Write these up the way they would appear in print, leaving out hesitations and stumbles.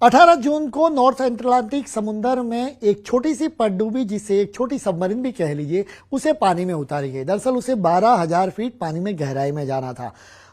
18 जून को north Atlantic समुंदर में एक छोटी सी पनडुब्बी, जिसे एक छोटी सबमरीन भी कह लीजिए, उसे पानी में उतारी गई। दरअसल उसे 12,000 फीट पानी में गहराई में जाना था,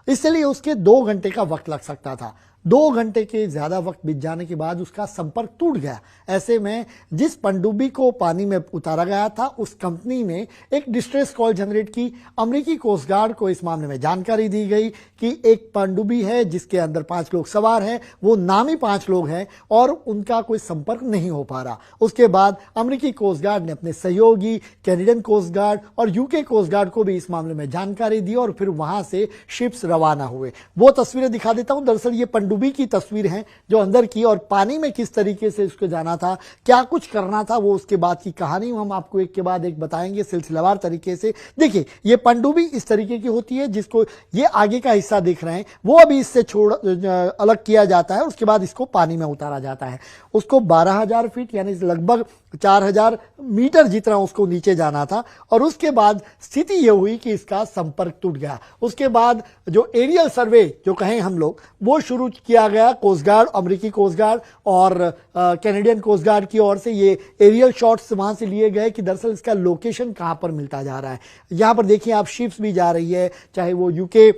इसलिए उसके 2 घंटे का वक्त लग सकता था। 2 घंटे के ज्यादा वक्त बीत जाने के बाद उसका संपर्क टूट गया। ऐसे में जिस पनडुब्बी को पानी में उतारा गया था, उस कंपनी ने एक डिस्ट्रेस कॉल जनरेट की। अमेरिकी कोस्ट गार्ड को इस मामले में जानकारी दी गई कि एक पनडुब्बी है जिसके अंदर 5 लोग सवार हैं, वो नामी 5 लोग हैं और उनका कोई संपर्क नहीं हो पा रहा। उसके बाद अमेरिकी कोस्ट गार्ड ने अपने सहयोगी कैनेडियन कोस्ट गार्ड और यूके कोस्ट गार्ड को भी इस मामले में जानकारी दी और फिर वहां से शिप्स रवाना हुए। वो तस्वीरें दिखा देता हूं। दरअसल ये पनडुब्बी की तस्वीर है जो अंदर की, और पानी में किस तरीके से उसको जाना था, क्या कुछ करना था, वो उसके बाद की कहानी हम आपको एक के बाद एक बताएंगे सिलसिलेवार तरीके से। देखिए, ये पनडुब्बी इस तरीके की होती है, जिसको ये आगे का हिस्सा देख रहे हैं वो अभी इससे अलग किया जाता है, उसके बाद इसको पानी में उतारा जाता है। उसको 12,000 फीट यानी लगभग 4,000 मीटर जितना उसको नीचे जाना था, और उसके बाद स्थिति यह हुई कि इसका संपर्क टूट गया। उसके बाद जो एरियल सर्वे जो कहें हम लोग, वो शुरू किया गया। कोस्ट गार्ड, अमेरिकी कोस्ट गार्ड और कैनेडियन कोस्ट गार्ड की ओर से ये एरियल शॉट्स वहां से लिए गए कि दरअसल इसका लोकेशन कहां पर मिलता जा रहा है। यहां पर देखिए आप, शिप्स भी जा रही है, चाहे वो यूके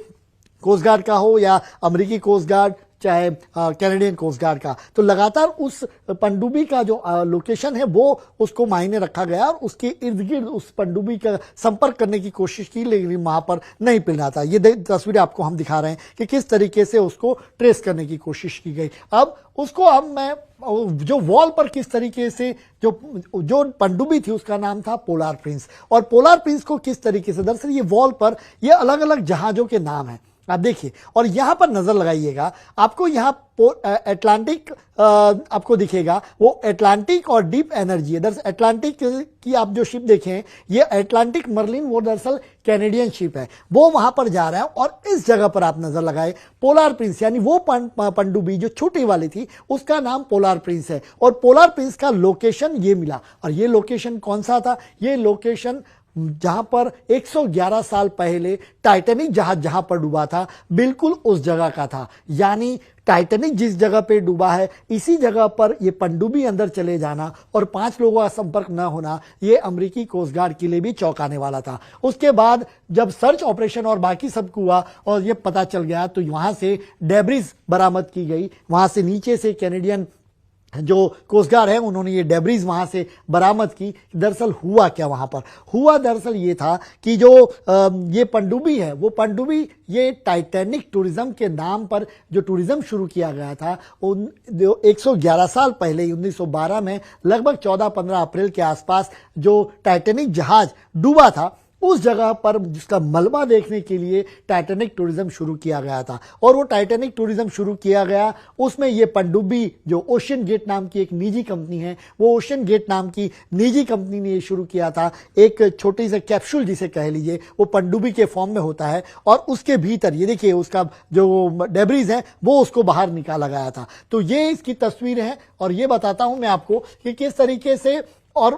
कोस्ट गार्ड का हो या अमेरिकी कोस्ट गार्ड, चाहे कैनेडियन कोस्ट गार्ड का। तो लगातार उस पनडुब्बी का जो लोकेशन है वो उसको मायने रखा गया और उसके इर्द गिर्द उस पनडुब्बी का संपर्क करने की कोशिश की, लेकिन वहां पर नहीं मिल रहा था। ये तस्वीरें आपको हम दिखा रहे हैं कि किस तरीके से उसको ट्रेस करने की कोशिश की गई। अब उसको मैं जो वॉल पर किस तरीके से जो पनडुब्बी थी उसका नाम था पोलार प्रिंस, और पोलार प्रिंस को किस तरीके से, दरअसल ये वॉल पर ये अलग अलग जहाजों के नाम हैं, आप देखिए। और यहां पर नजर लगाइएगा, आपको यहां अटलांटिक आपको दिखेगा, वो अटलांटिक और डीप एनर्जी है। दरअसल अटलांटिक की आप जो शिप देखें, ये अटलांटिक मर्लिन, वो दरअसल कैनेडियन शिप है, वो वहां पर जा रहा है। और इस जगह पर आप नजर लगाए पोलार प्रिंस, यानी वो पनडुब्बी जो छोटी वाली थी उसका नाम पोलार प्रिंस है। और पोलार प्रिंस का लोकेशन ये मिला, और ये लोकेशन कौन सा था? ये लोकेशन जहां पर 111 साल पहले टाइटैनिक जहाज जहां पर डूबा था, बिल्कुल उस जगह का था। यानी टाइटैनिक जिस जगह पे डूबा है, इसी जगह पर ये पनडुब्बी अंदर चले जाना और 5 लोगों का संपर्क न होना, ये अमेरिकी कोस्ट गार्ड के लिए भी चौंकाने वाला था। उसके बाद जब सर्च ऑपरेशन और बाकी सब हुआ और ये पता चल गया, तो वहां से डेब्रिज बरामद की गई। वहां से नीचे से कैनेडियन जो कोस्ट गार्ड है, उन्होंने ये डेब्रिज वहां से बरामद की। दरअसल हुआ क्या वहां पर? हुआ दरअसल ये था कि जो ये पनडुब्बी है, वो पनडुब्बी ये टाइटैनिक टूरिज्म के नाम पर जो टूरिज्म शुरू किया गया था, 111 साल पहले 1912 में लगभग 14-15 अप्रैल के आसपास जो टाइटैनिक जहाज डूबा था, उस जगह पर जिसका मलबा देखने के लिए टाइटैनिक टूरिज्म शुरू किया गया था। और वो टाइटैनिक टूरिज्म शुरू किया गया, उसमें ये पनडुब्बी जो ओशियन गेट नाम की एक निजी कंपनी है, वो ओशियन गेट नाम की निजी कंपनी ने ये शुरू किया था। एक छोटी सी कैप्सूल जिसे कह लीजिए, वो पनडुब्बी के फॉर्म में होता है, और उसके भीतर ये देखिए उसका जो डेब्रिज है वो उसको बाहर निकाला गया था। तो ये इसकी तस्वीर है, और ये बताता हूं मैं आपको कि किस तरीके से। और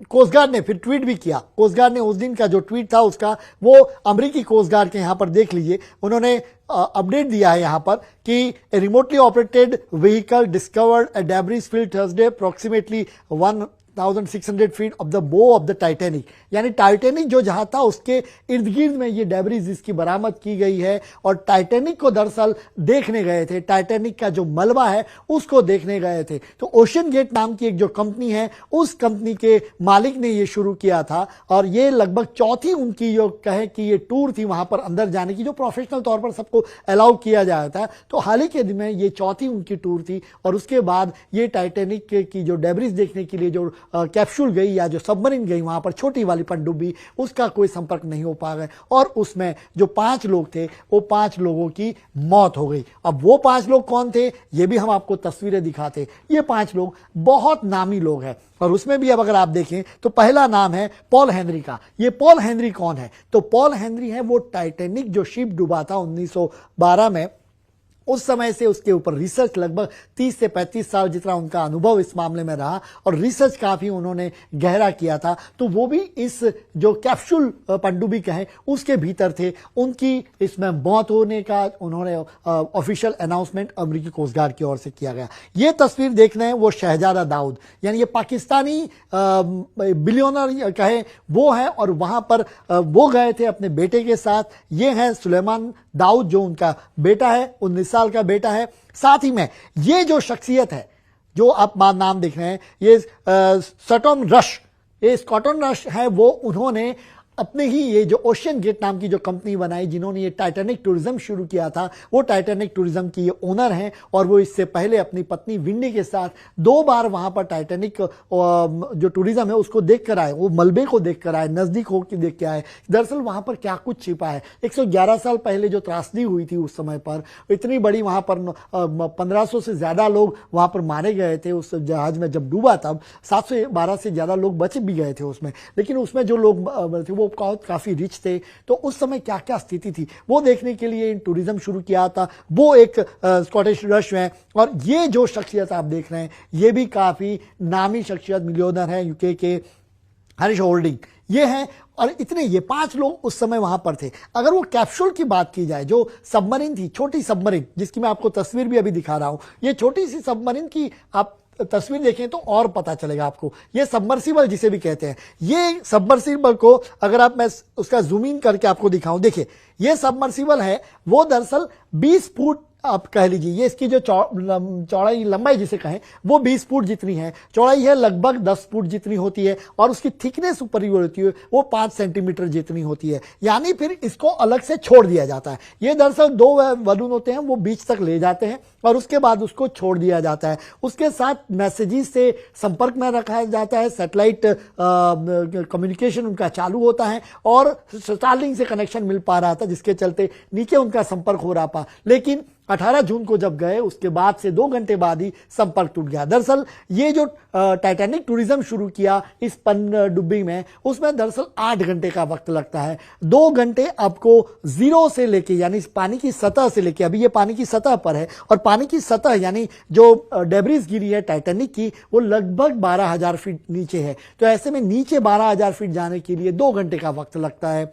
कोस्ट गार्ड ने फिर ट्वीट भी किया। कोस्ट गार्ड ने उस दिन का जो ट्वीट था उसका, वो अमेरिकी कोस्ट गार्ड के यहां पर देख लीजिए, उन्होंने अपडेट दिया है यहां पर कि remotely operated vehicle discovered a debris field Thursday approximately 1,600 feet of the बो ऑफ द टाइटैनिक। यानी टाइटैनिक जो जहां था उसके इर्द गिर्द में ये डेब्रिज इसकी बरामद की गई है। और टाइटैनिक को दरअसल देखने गए थे, टाइटैनिक का जो मलबा है उसको देखने गए थे। तो ओशियन गेट नाम की एक जो कंपनी है, उस कंपनी के मालिक ने ये शुरू किया था, और ये लगभग चौथी उनकी जो कहे कि ये टूर थी वहां पर अंदर जाने की, जो प्रोफेशनल तौर पर सबको अलाउ किया जाता है। तो हाल ही के दिन में ये चौथी उनकी टूर थी, और उसके बाद ये टाइटैनिक की जो डेब्रिज देखने के लिए जो कैप्सूल गई या जो सबमरीन गई वहां पर, छोटी वाली पनडुब्बी, उसका कोई संपर्क नहीं हो पा गए, और उसमें जो 5 लोग थे, वो 5 लोगों की मौत हो गई। अब वो 5 लोग कौन थे, ये भी हम आपको तस्वीरें दिखाते। ये 5 लोग बहुत नामी लोग हैं, और उसमें भी अब अगर आप देखें तो पहला नाम है पॉल हेनरी का। ये पॉल हेनरी कौन है? तो पॉल हेनरी है वो टाइटैनिक जो शिप डूबा था 1912 में, उस समय से उसके ऊपर रिसर्च लगभग 30 से 35 साल जितना उनका अनुभव इस मामले में रहा और रिसर्च काफी उन्होंने गहरा किया था। तो वो भी इस जो कैप्सूल पनडुब्बी कहें उसके भीतर थे। उनकी इसमें मौत होने का उन्होंने ऑफिशियल अनाउंसमेंट अमेरिकी कोस्ट गार्ड की ओर से किया गया। ये तस्वीर देख रहे हैं वो शहजादा दाऊद, यानी ये पाकिस्तानी बिलियनर कहें वो है, और वहां पर वो गए थे अपने बेटे के साथ। ये है सुलेमान दाऊद जो उनका बेटा है, 19 साल का बेटा है। साथ ही में ये जो शख्सियत है जो आप नाम देख रहे हैं, ये स्कॉटन रश, ये स्कॉटन रश है, वो उन्होंने अपने ही ये जो ओशियन गेट नाम की जो कंपनी बनाई जिन्होंने ये टाइटैनिक टूरिज्म शुरू किया था, वो टाइटैनिक टूरिज्म की ये ओनर हैं। और वो इससे पहले अपनी पत्नी विंडी के साथ 2 बार वहां पर टाइटैनिक जो टूरिज्म है उसको देख कर आए, वो मलबे को देख कर आए, नजदीक होकर देख के आए। दरअसल वहां पर क्या कुछ छिपा है। 111 साल पहले जो त्रासदी हुई थी उस समय पर, इतनी बड़ी वहां पर 1500 से ज्यादा लोग वहां पर मारे गए थे उस जहाज में जब डूबा, तब 712 से ज्यादा लोग बच भी गए थे उसमें। लेकिन उसमें जो लोग थे वो काफी रिच थे, तो उस समय क्या क्या स्थिति थी वो देखने के लिए इन टूरिज्म शुरू किया था। वो एक स्कॉटिश रश है। और ये जो शख्सियत आप देख रहे हैं ये भी काफी नामी शख्सियत, मिलियनर है यूके के, हरीश होल्डिंग ये हैं। और इतने ये 5 लोग उस समय वहां पर थे। अगर वो कैप्सूल की बात की जाए, जो सबमरीन थी, छोटी सबमरीन जिसकी मैं आपको तस्वीर भी अभी दिखा रहा हूं, ये छोटी सी सबमरीन की आप तस्वीर देखें तो और पता चलेगा आपको। ये सबमर्सिबल जिसे भी कहते हैं, ये सबमर्सिबल को अगर आप मैं उसका जूम इन करके आपको दिखाऊं, देखिए ये सबमर्सिबल है, वो दरअसल 20 फुट आप कह लीजिए, ये इसकी जो चौड़ाई लंबाई जिसे कहें वो 20 फुट जितनी है, चौड़ाई है लगभग 10 फुट जितनी होती है, और उसकी थिकनेस ऊपर होती है वो 5 सेंटीमीटर जितनी होती है। यानी फिर इसको अलग से छोड़ दिया जाता है। ये दरअसल 2 बलून होते हैं, वो बीच तक ले जाते हैं और उसके बाद उसको छोड़ दिया जाता है। उसके साथ मैसेजेस से संपर्क में रखा जाता है, सैटेलाइट कम्युनिकेशन उनका चालू होता है, और स्टारलिंक से कनेक्शन मिल पा रहा था जिसके चलते नीचे उनका संपर्क हो रहा था। लेकिन 18 जून को जब गए उसके बाद से 2 घंटे बाद ही संपर्क टूट गया। दरअसल ये जो टाइटैनिक टूरिज्म शुरू किया इस पनडुब्बी में, उसमें दरअसल 8 घंटे का वक्त लगता है। 2 घंटे आपको जीरो से लेके, यानी पानी की सतह से लेके, अभी ये पानी की सतह पर है, और पानी की सतह यानी जो डेब्रिस गिरी है टाइटैनिक की वो लगभग 12,000 फीट नीचे है। तो ऐसे में नीचे 12,000 फीट जाने के लिए 2 घंटे का वक्त लगता है।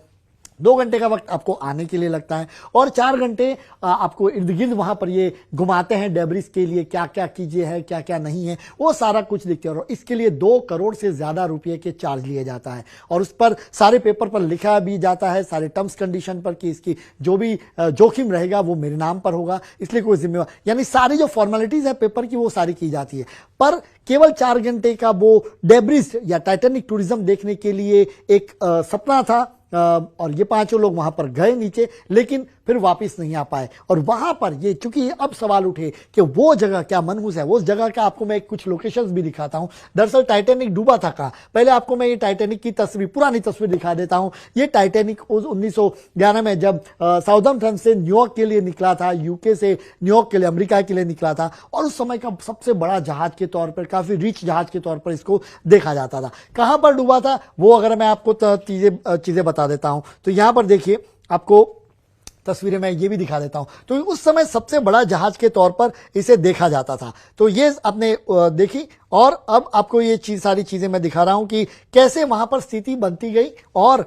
2 घंटे का वक्त आपको आने के लिए लगता है, और 4 घंटे आपको इर्द गिर्द वहां पर ये घुमाते हैं डेब्रिस के लिए, क्या क्या कीजिए है क्या क्या नहीं है वो सारा कुछ दिखते हैं। और इसके लिए 2 करोड़ से ज्यादा रुपए के चार्ज लिए जाता है, और उस पर सारे पेपर पर लिखा भी जाता है, सारे टर्म्स कंडीशन पर, कि इसकी जो भी जोखिम रहेगा वो मेरे नाम पर होगा, इसलिए कोई जिम्मेवार, यानी सारी जो फॉर्मेलिटीज है पेपर की वो सारी की जाती है। पर केवल 4 घंटे का वो डेब्रिस या टाइटैनिक टूरिज्म देखने के लिए एक सपना था। और ये 5 लोग वहां पर गए नीचे, लेकिन फिर वापस नहीं आ पाए। और वहां पर ये चूंकि अब सवाल उठे कि वो जगह क्या मनहूस है, वो उस जगह का आपको मैं कुछ लोकेशंस भी दिखाता हूं। दरअसल टाइटैनिक डूबा था कहां, पहले आपको मैं ये टाइटैनिक की तस्वीर, पुरानी तस्वीर दिखा देता हूं। ये टाइटैनिक 1911 में जब साउथहैम्पटन से न्यूयॉर्क के लिए निकला था, यूके से न्यूयॉर्क के लिए, अमेरिका के लिए निकला था, और उस समय का सबसे बड़ा जहाज के तौर पर, काफी रिच जहाज के तौर पर इसको देखा जाता था। कहां पर डूबा था वो अगर मैं आपको चीजें बता देता हूं, तो यहां पर देखिए आपको तस्वीरें मैं ये भी दिखा देता हूं। तो उस समय सबसे बड़ा जहाज के तौर पर इसे देखा जाता था। तो ये आपने देखी, और अब आपको ये सारी चीजें मैं दिखा रहा हूं कि कैसे वहां पर स्थिति बनती गई। और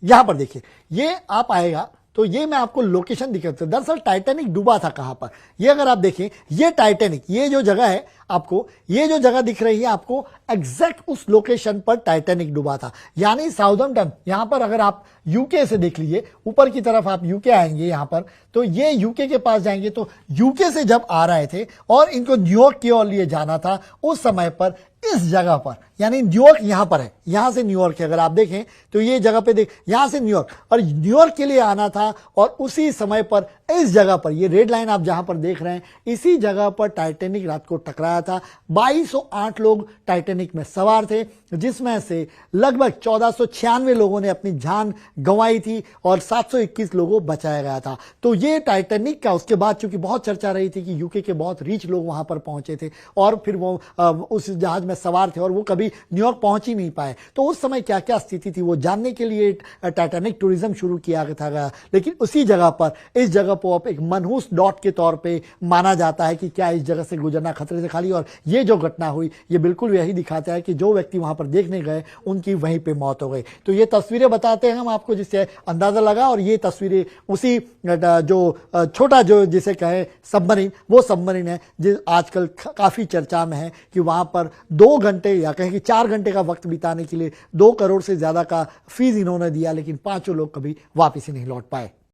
यहां पर देखिए, ये आप आएगा तो ये मैं आपको लोकेशन दिखाता हूं। दरअसल टाइटैनिक डूबा था कहां पर, ये अगर आप देखें, ये टाइटैनिक, ये जो जगह है आपको, ये जो जगह दिख रही है आपको, एग्जैक्ट उस लोकेशन पर टाइटैनिक डूबा था। यानी साउथहैम्पटन, यहां पर अगर आप यूके से देख लीजिए, ऊपर की तरफ आप यूके आएंगे यहां पर, तो ये यूके के पास जाएंगे, तो यूके से जब आ रहे थे और इनको न्यूयॉर्क की ओर लिए जाना था, उस समय पर इस जगह पर, यानी न्यूयॉर्क यहां पर है, यहां से न्यूयॉर्क है, अगर आप देखें तो ये जगह पे देख, यहां से न्यूयॉर्क, और न्यूयॉर्क के लिए आना था, और उसी समय पर इस जगह पर, ये रेड लाइन आप जहां पर देख रहे हैं, इसी जगह पर टाइटैनिक रात को टकराया था। 2208 लोग टाइटैनिक में सवार थे, जिसमें से लगभग 1496 लोगों ने अपनी जान गंवाई थी और 721 लोगों को बचाया गया था। तो ये टाइटैनिक का उसके बाद चूंकि बहुत चर्चा रही थी कि यूके के बहुत रिच लोग वहां पर पहुंचे थे और फिर वो उस जहाज में सवार थे और वो कभी न्यूयॉर्क पहुंच ही नहीं पाए, तो उस समय क्या क्या स्थिति थी वो जानने के लिए टाइटैनिक टूरिज्म शुरू किया था। लेकिन उसी जगह पर, इस जगह को अब एक मनहूस डॉट के तौर पे माना जाता है कि क्या इस जगह से गुजरना खतरे से खाली। और ये जो घटना हुई ये बिल्कुल यही दिखाता है कि जो व्यक्ति वहां पर देखने गए उनकी वहीं पे मौत हो गई। तो ये तस्वीरें बताते हैं हम आपको जिससे अंदाजा लगा, और ये तस्वीरें उसी जो छोटा जो जिसे कहे सबमरीन, वो सबमरीन है जो आजकल काफी चर्चा में है कि वहां पर 2 घंटे या कहें कि 4 घंटे का वक्त बिताने के लिए 2 करोड़ से ज्यादा का फीस इन्होंने दिया, लेकिन 5 लोग कभी वापस ही नहीं लौट पाए।